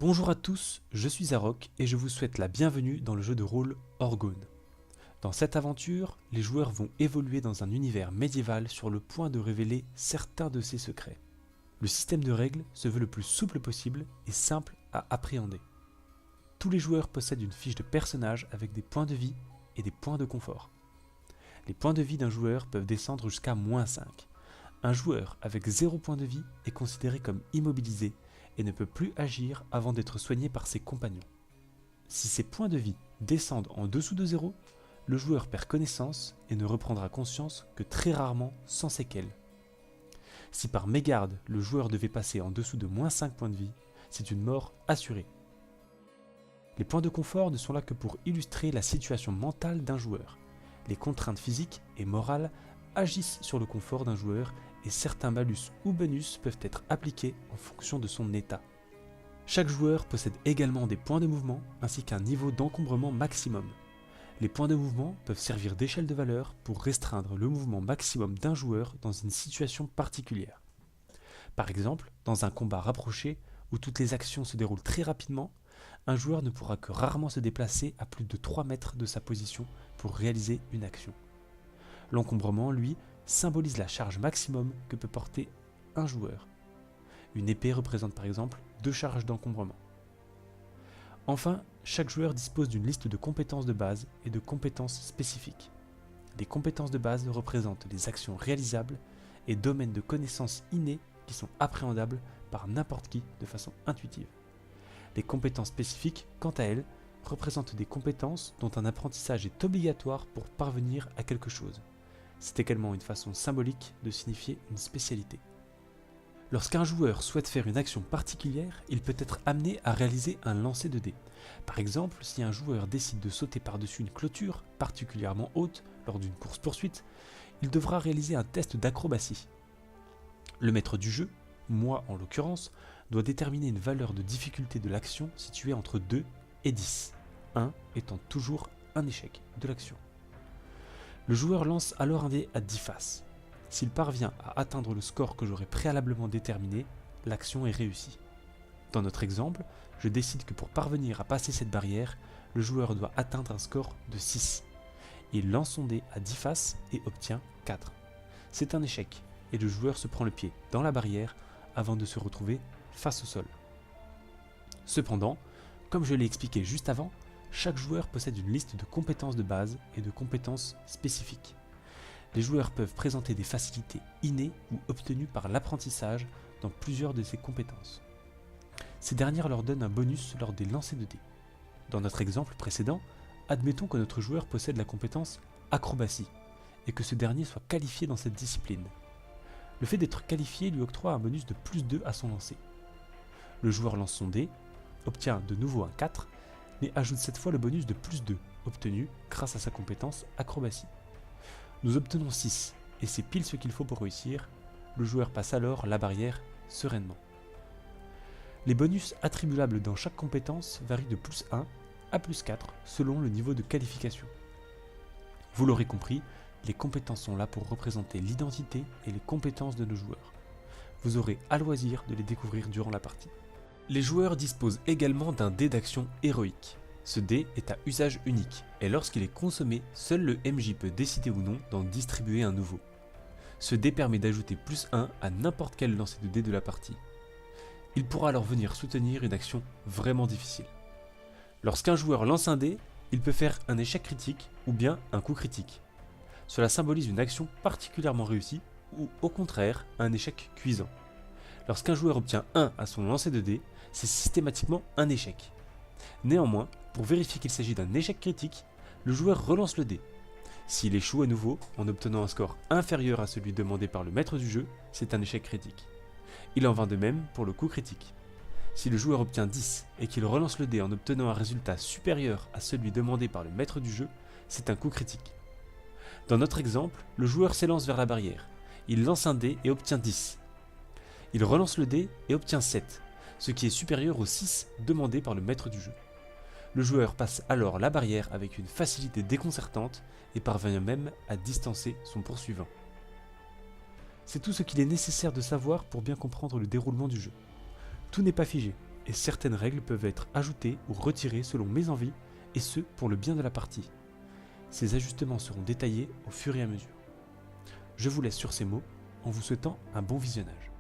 Bonjour à tous, je suis Zarok et je vous souhaite la bienvenue dans le jeu de rôle Orgone. Dans cette aventure, les joueurs vont évoluer dans un univers médiéval sur le point de révéler certains de ses secrets. Le système de règles se veut le plus souple possible et simple à appréhender. Tous les joueurs possèdent une fiche de personnage avec des points de vie et des points de confort. Les points de vie d'un joueur peuvent descendre jusqu'à -5. Un joueur avec 0 point de vie est considéré comme immobilisé et ne peut plus agir avant d'être soigné par ses compagnons. Si ses points de vie descendent en dessous de 0, le joueur perd connaissance et ne reprendra conscience que très rarement sans séquelles. Si par mégarde le joueur devait passer en dessous de -5 points de vie, c'est une mort assurée. Les points de confort ne sont là que pour illustrer la situation mentale d'un joueur. Les contraintes physiques et morales agissent sur le confort d'un joueur et certains malus ou bonus peuvent être appliqués en fonction de son état. Chaque joueur possède également des points de mouvement ainsi qu'un niveau d'encombrement maximum. Les points de mouvement peuvent servir d'échelle de valeur pour restreindre le mouvement maximum d'un joueur dans une situation particulière. Par exemple, dans un combat rapproché où toutes les actions se déroulent très rapidement, un joueur ne pourra que rarement se déplacer à plus de 3 mètres de sa position pour réaliser une action. L'encombrement, lui, symbolise la charge maximum que peut porter un joueur. Une épée représente par exemple 2 charges d'encombrement. Enfin, chaque joueur dispose d'une liste de compétences de base et de compétences spécifiques. Les compétences de base représentent les actions réalisables et domaines de connaissances innés qui sont appréhendables par n'importe qui de façon intuitive. Les compétences spécifiques, quant à elles, représentent des compétences dont un apprentissage est obligatoire pour parvenir à quelque chose. C'est également une façon symbolique de signifier une spécialité. Lorsqu'un joueur souhaite faire une action particulière, il peut être amené à réaliser un lancer de dés. Par exemple, si un joueur décide de sauter par-dessus une clôture particulièrement haute lors d'une course-poursuite, il devra réaliser un test d'acrobatie. Le maître du jeu, moi en l'occurrence, doit déterminer une valeur de difficulté de l'action située entre 2 et 10, 1 étant toujours un échec de l'action. Le joueur lance alors un dé à 10 faces. S'il parvient à atteindre le score que j'aurais préalablement déterminé, l'action est réussie. Dans notre exemple, je décide que pour parvenir à passer cette barrière, le joueur doit atteindre un score de 6. Il lance son dé à 10 faces et obtient 4. C'est un échec, et le joueur se prend le pied dans la barrière avant de se retrouver face au sol. Cependant, comme je l'ai expliqué juste avant, chaque joueur possède une liste de compétences de base et de compétences spécifiques. Les joueurs peuvent présenter des facilités innées ou obtenues par l'apprentissage dans plusieurs de ces compétences. Ces dernières leur donnent un bonus lors des lancers de dés. Dans notre exemple précédent, admettons que notre joueur possède la compétence acrobatie et que ce dernier soit qualifié dans cette discipline. Le fait d'être qualifié lui octroie un bonus de +2 à son lancer. Le joueur lance son dé, obtient de nouveau un 4, mais ajoute cette fois le bonus de +2, obtenu grâce à sa compétence acrobatie. Nous obtenons 6, et c'est pile ce qu'il faut pour réussir. Le joueur passe alors la barrière sereinement. Les bonus attribuables dans chaque compétence varient de +1 à +4 selon le niveau de qualification. Vous l'aurez compris, les compétences sont là pour représenter l'identité et les compétences de nos joueurs. Vous aurez à loisir de les découvrir durant la partie. Les joueurs disposent également d'un dé d'action héroïque. Ce dé est à usage unique, et lorsqu'il est consommé, seul le MJ peut décider ou non d'en distribuer un nouveau. Ce dé permet d'ajouter +1 à n'importe quel lancer de dé de la partie. Il pourra alors venir soutenir une action vraiment difficile. Lorsqu'un joueur lance un dé, il peut faire un échec critique ou bien un coup critique. Cela symbolise une action particulièrement réussie ou au contraire un échec cuisant. Lorsqu'un joueur obtient 1 à son lancer de dés, c'est systématiquement un échec. Néanmoins, pour vérifier qu'il s'agit d'un échec critique, le joueur relance le dé. S'il échoue à nouveau en obtenant un score inférieur à celui demandé par le maître du jeu, c'est un échec critique. Il en va de même pour le coup critique. Si le joueur obtient 10 et qu'il relance le dé en obtenant un résultat supérieur à celui demandé par le maître du jeu, c'est un coup critique. Dans notre exemple, le joueur s'élance vers la barrière. Il lance un dé et obtient 10. Il relance le dé et obtient 7, ce qui est supérieur aux 6 demandés par le maître du jeu. Le joueur passe alors la barrière avec une facilité déconcertante et parvient même à distancer son poursuivant. C'est tout ce qu'il est nécessaire de savoir pour bien comprendre le déroulement du jeu. Tout n'est pas figé, et certaines règles peuvent être ajoutées ou retirées selon mes envies, et ce pour le bien de la partie. Ces ajustements seront détaillés au fur et à mesure. Je vous laisse sur ces mots en vous souhaitant un bon visionnage.